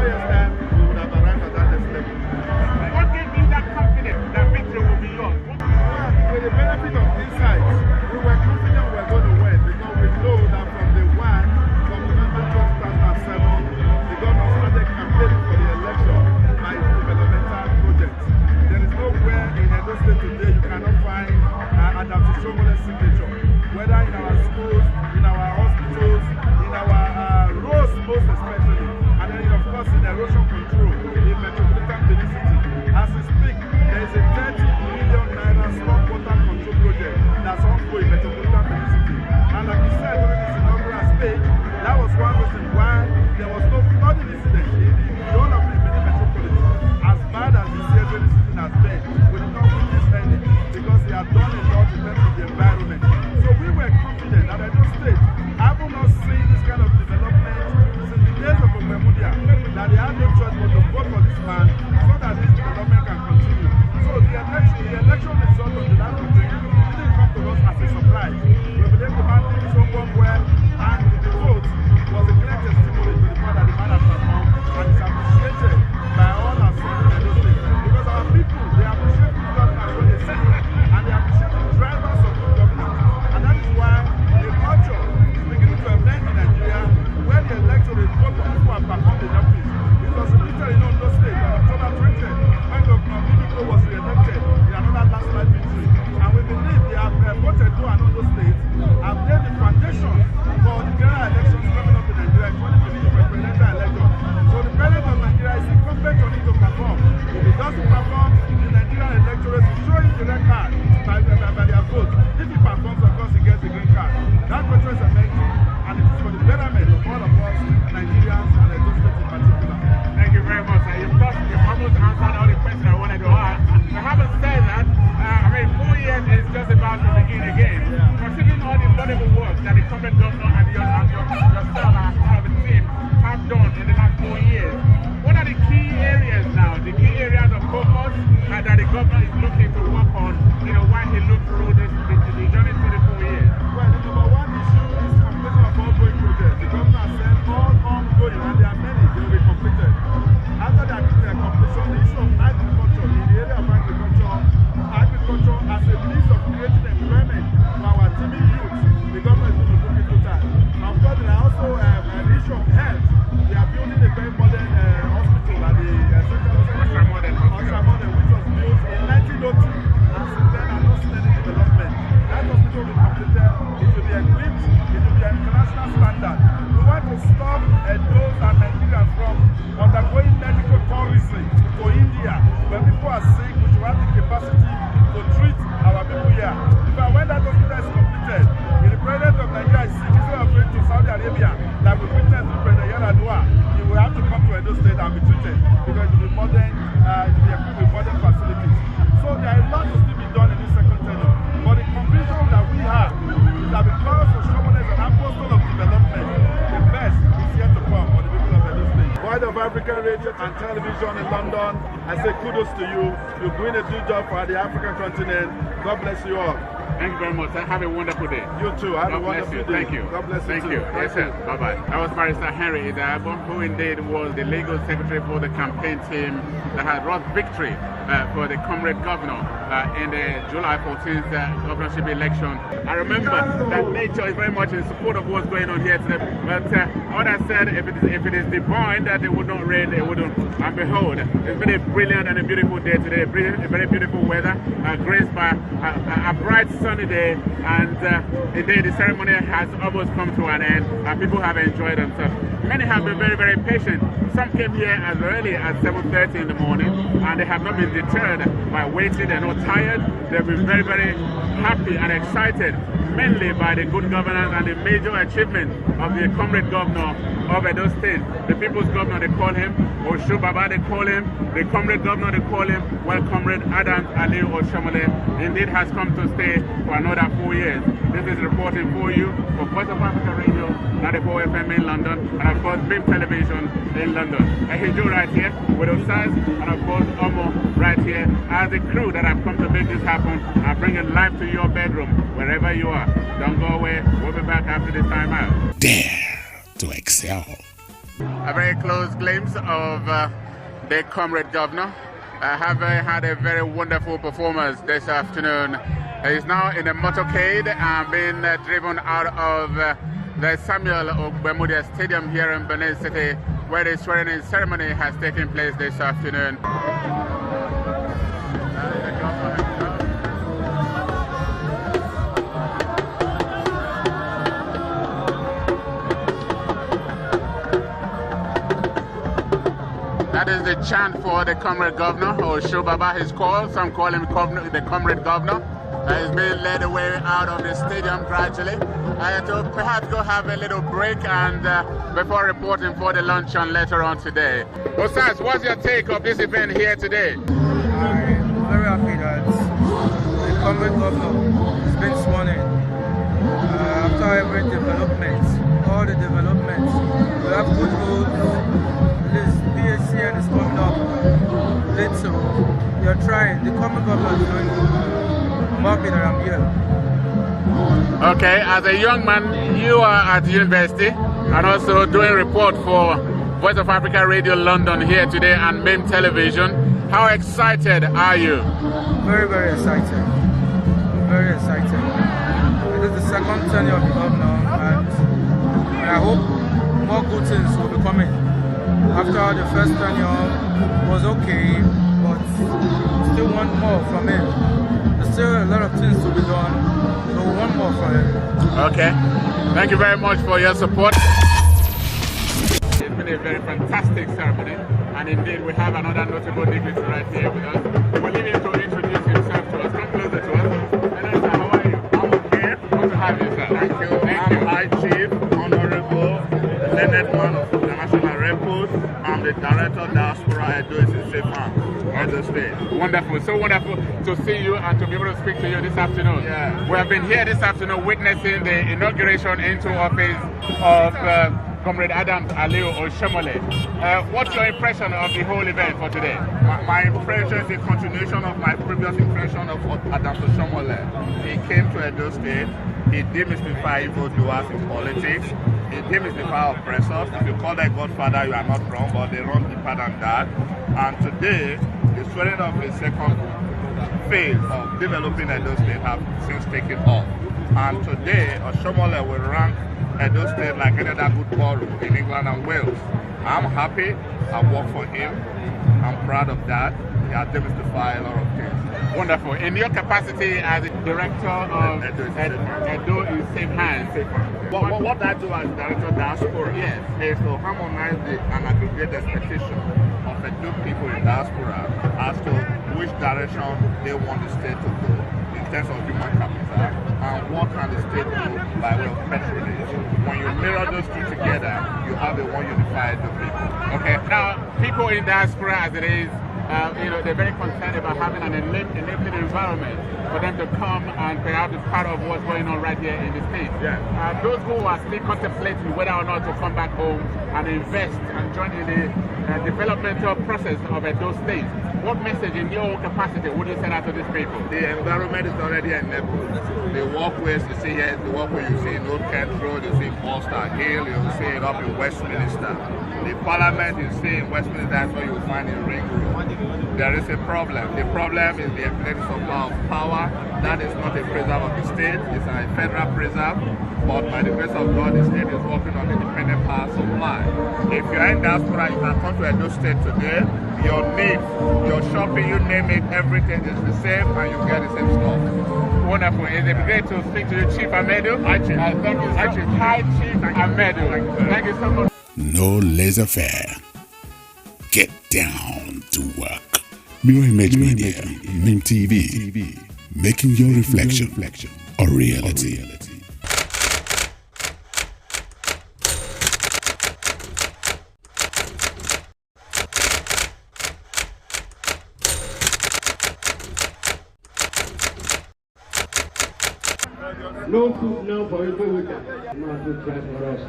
years' time, we would have arrived at that next level. What gave you that confidence that victory will be yours? With the benefit of insight, we were confident we were going to win because we know that from day one, from November 2007, the government started campaigning for the election by developmental projects. There is nowhere in Edo State today you cannot find an Oshiomhole signature, whether in our schools, in our hospitals, in our roads most especially, and then of course in erosion control in metropolitan Benin City. As we speak, there is a 30 million naira stormwater control project that's ongoing in metropolitan Benin City. And like you said during this inaugural speech, that was one reason why there was no flooding incident in the whole of the Benin metropolis. As bad as this year during this season has been, we did not witness any because they have done a lot in terms of the environment. So we were confident that Edo State, having not seen this kind of development since the days of Omemudia, that they had no choice but to vote for this man so that this development can continue. So the election result of the last meeting didn't come to us as a surprise. We believe the man did so well, and the vote was a clear testimony to the fact that the man has performed and is appreciated by all our citizens in Edo State. Because our people, they appreciate good governance when they see it, and they appreciate the drivers of good governance. And that is why the culture is beginning to emerge in Nigeria, where the electorate vote for people who have performed in office. It was repeated in Ondo State on October 20th, when Governor Mimiko was re-elected in another landslide victory. And we believe they have voted to an Ondo State and laid the foundation for the general elections coming up in Nigeria in 2015 for presidential election. So the president of Nigeria is incumbent on him to perform. If he doesn't perform, the Nigerian electorate will show him the red card by their vote. If he performs, of course, he gets the green card. That question is amazing, and it is for the betterment of all of us, Nigerians and Edo State in particular. Thank you very much. You've almost answered all the questions I wanted to ask. I haven't said that. 4 years is just about to begin again. Considering all the laudable work that the current governor and yourself as part of the team have done in the last 4 years, what are the key areas now, the key areas of focus that the governor is looking to work on, while he looks through the journey through the 4 years? Well, the number one issue is completion of ongoing projects. The governor has said all ongoing, and there are many, they will be completed. After their completion, the issue of agriculture, in the area of agriculture as a means of creating employment for our teeming youth, the government is going to look into that. Of course, there are also an issue of health. They are building a very modern hospital at the Oshiomhole, which was built in 1902, and since then has not seen any development. That hospital will be completed, it will be equipped, it will be an international standard. We want to stop those and Nigerians from undergoing medical tourism to India. When people are sick, we should have the capacity to treat our people here. But when that hospital is completed, if the president of Nigeria is sick, instead of going to Saudi Arabia, like we witnessed with President Yaradua, he will have to come to Edo State and be treated because it will be modern, it will be equipped with modern facilities. So there are a lot to still be done in this second tenure. But the conviction that we have is that because Oshiomhole is an apostle of development, the best is yet to come for the people of Edo State. Voice of African Radio and Television in London, I say kudos to you. You're doing a good job for the African continent. God bless you all. Thank you very much. Have a wonderful day. You too. Have a wonderful day. Thank you. God bless you. Thank you. Yes, sir. Bye-bye. That was Barrister Henry Idabo, who indeed was the legal secretary for the campaign team that had brought victory for the comrade governor in the July 14th governorship election. I remember that nature is very much in support of what's going on here today. But what I said, if it is divine that it would not rain, it wouldn't. And behold, it's been a brilliant and a beautiful day today. A very beautiful weather, graced by a bright sunny day, and indeed the ceremony has almost come to an end, and people have enjoyed themselves. Many have been very, very patient. Some came here as early as 7:30 in the morning, and they have not been deterred by waiting. They're not tired. They've been very, very happy and excited, mainly by the good governance and the major achievement of the comrade governor of Edo State. The people's governor, they call him. Oshu Baba, they call him. The comrade governor, they call him. Well, Comrade Adams Ali Oshiomhole indeed has come to stay for another 4 years. This is reporting for you for Voice of Africa Radio, 94 FM in London, and of course BIM Television in London. Ehijo right here with Osaz, and of course Omo right here as the crew that have come to make this happen and bring it live to your bedroom, wherever you are. Don't go away. We'll be back after this time out. Dare to excel. A very close glimpse of the comrade governor. Having had a very wonderful performance this afternoon. He's now in a motorcade and being driven out of the Samuel Ogbemudia Stadium here in Benin City, where the swearing-in ceremony has taken place this afternoon. That is the chant for the comrade governor, or Shobaba is called. Some call him the comrade governor. He's being led away out of the stadium gradually. To perhaps go have a little break and before reporting for the luncheon later on today. Osas, what's your take of this event here today? I'm very happy that the comrade governor has been sworn in. After every development, all the developments, we have good roads. This PHCN is coming up little. We are trying. The comrade governor is doing good. I'm happy that I'm here. Okay, as a young man, you are at university and also doing report for Voice of Africa Radio London here today and MIM Television. How excited are you? Very, very excited. I'm very excited. It is the second tenure of the governor, and I hope more good things will be coming. After the first tenure was okay, but still want more from him. There's still a lot of things to be done, so we want more from him. Okay. Thank you very much for your support. It's been a very fantastic ceremony, and indeed we have another notable dignitary right here with us. We'll leave him to introduce himself to us. Come closer to us. Hello, sir. How are you? I'm okay. Good to have you, sir. Thank you. I'm High Chief, Honorable, Leonard Man of International Records. I'm the Director of Diaspora Edo in Sefan, Edo State. Wonderful, so wonderful to see you and to be able to speak to you this afternoon. Yeah. We have been here this afternoon witnessing the inauguration into office of Comrade Adams Aliu Oshiomhole. What's your impression of the whole event for today? My impression is a continuation of my previous impression of Adams Oshiomhole. He came to Edo State, he demystified evildoers in politics, he demystified oppressors. If you call that Godfather, you are not wrong, but they run deeper than that. And today, the swearing of the second phase of developing Edo State have since taken off. And today, Oshiomhole will rank Edo State like any other good borough in England and Wales. I'm happy. I work for him. I'm proud of that. He has demystified a lot of things. Wonderful. In your capacity as a director of Edo in Safe Hands, what I do as director of diaspora is to harmonize and aggregate the expectation of Edo people in diaspora as to which direction they want the state to go in terms of human capital and what can the state do by way of patronage. When you mirror those two together, you have a one unified people. Okay. Now, people in diaspora as it is, they're very concerned about having an enabling environment for them to come and perhaps be part of what's going on right here in the state. Yeah. Those who are still contemplating whether or not to come back home and invest and join in the developmental process of Edo State, what message in your own capacity would you send out to these people? The environment is already enabled. The walkways you see here, the walkway you see in Old Kent Road, you see in Ulster Hill, you see it up in Westminster. The Parliament you see in Westminster, that's what you will find in Ring Road. There is a problem. The problem is the evidence of power. That is not a preserve of the state, it's a federal preserve. But by the grace of God, the state is working on independent power supply. If you are in diaspora, you can come to Edo State today. Your needs, your shopping, you name it, everything is the same and you get the same stuff. Wonderful. It's great to speak to you, Chief Amedu. Hi, Chief. Thank you, Hi, Chief Amedu. Thank you so much. No laissez-faire. Get down to work. Mirror Image Media, MIM TV, making your reflection a reality. No food now for every weekend. Not good price for us.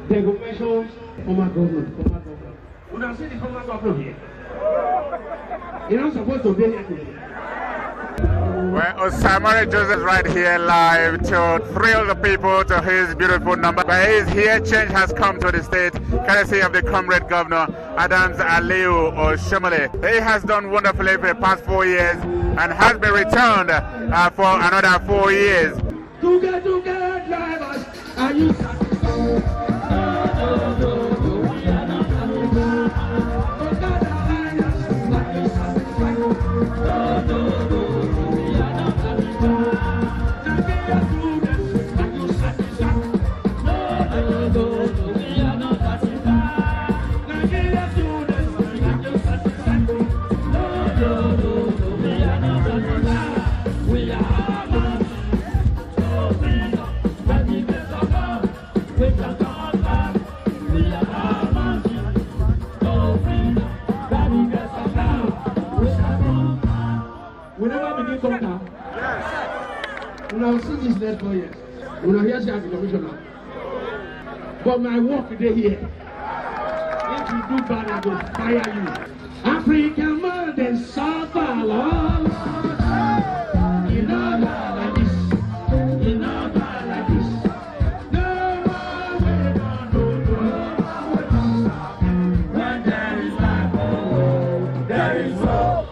They go mention former government. When I see the former government here, you're not supposed to be here today. Well, Oshiomhole Joseph is right here live to thrill the people to his beautiful number. But he is here, change has come to the state, courtesy of the comrade governor, Adams Aliyu Oshiomhole. He has done wonderfully for the past 4 years and has been returned for another 4 years. Together, drivers, are you when I will see this next 4 years, when I hear you as a commissioner. But my work today here, if you do bad, I will fire you. African man, they suffer long. You know that like this. You know that like this. No more way, no more. When there is life, oh, there is hope.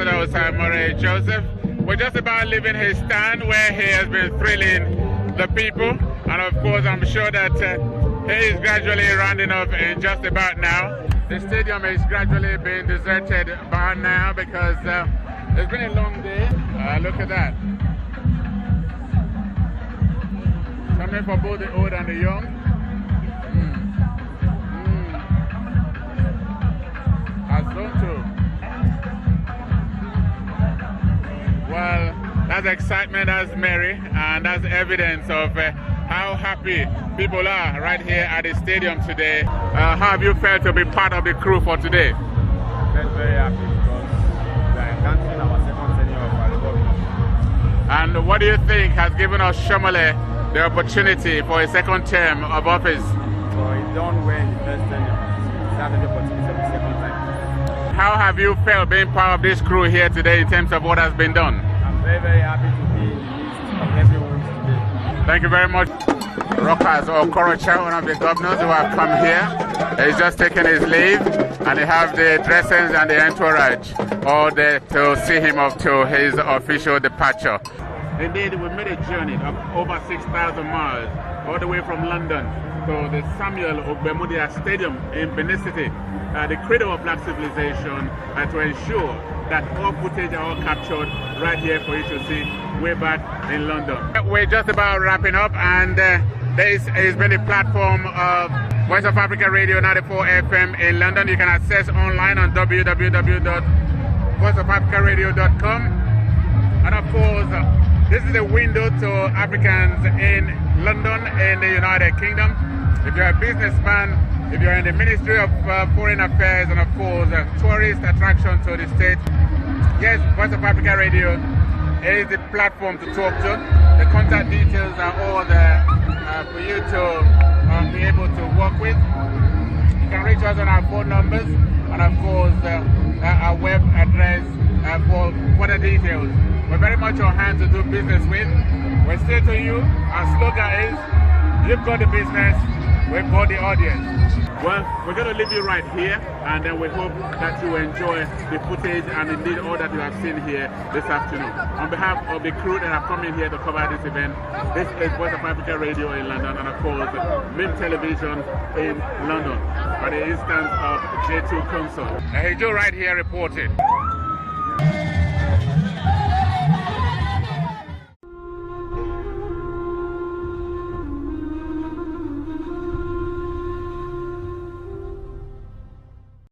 Oshiomhole Joseph, we're just about leaving his stand where he has been thrilling the people, and of course I'm sure that he is gradually rounding up in just about now. The stadium is gradually being deserted by now because it's been a long day. Look at that. Coming for both the old and the young. Well, that's excitement, that's merry, and that's evidence of how happy people are right here at the stadium today. How have you felt to be part of the crew for today? I felt very happy because we are enhancing our second tenure of our government. And what do you think has given Oshiomhole the opportunity for a second term of office? So he's done well in the first tenure. He's having the opportunity of the second time. How have you felt being part of this crew here today in terms of what has been done? I'm very, very happy to be in the midst of everyone today. Thank you very much. Rockers or Korocha, one of the governors who have come here, he's just taken his leave, and they have the dressings and the entourage all there to see him off to his official departure. Indeed, we made a journey of over 6,000 miles all the way from London to the Samuel Ogbemudia Stadium in Benin City, the cradle of black civilization, to ensure that all footage are all captured right here for you to see way back in London. We're just about wrapping up, and this has been the platform of Voice of Africa Radio 94 FM in London. You can access online on www.voiceofafricaradio.com, and of course this is a window to Africans in London, in the United Kingdom. If you're a businessman, if you're in the Ministry of Foreign Affairs, and of course tourist attraction to the state, yes, Voice of Africa Radio is the platform to talk to. The contact details are all there for you to be able to work with. You can reach us on our phone numbers and of course our web address for further details. We're very much on hand to do business with. We say to you, our slogan is, you've got the business, we've got the audience. Well, we're going to leave you right here, and then we hope that you enjoy the footage and indeed all that you have seen here this afternoon. On behalf of the crew that have come in here to cover this event, this is Voice of Africa Radio in London, and of course, MIM Television in London, by the instance of J2 Consult. Now, Joe right here reporting.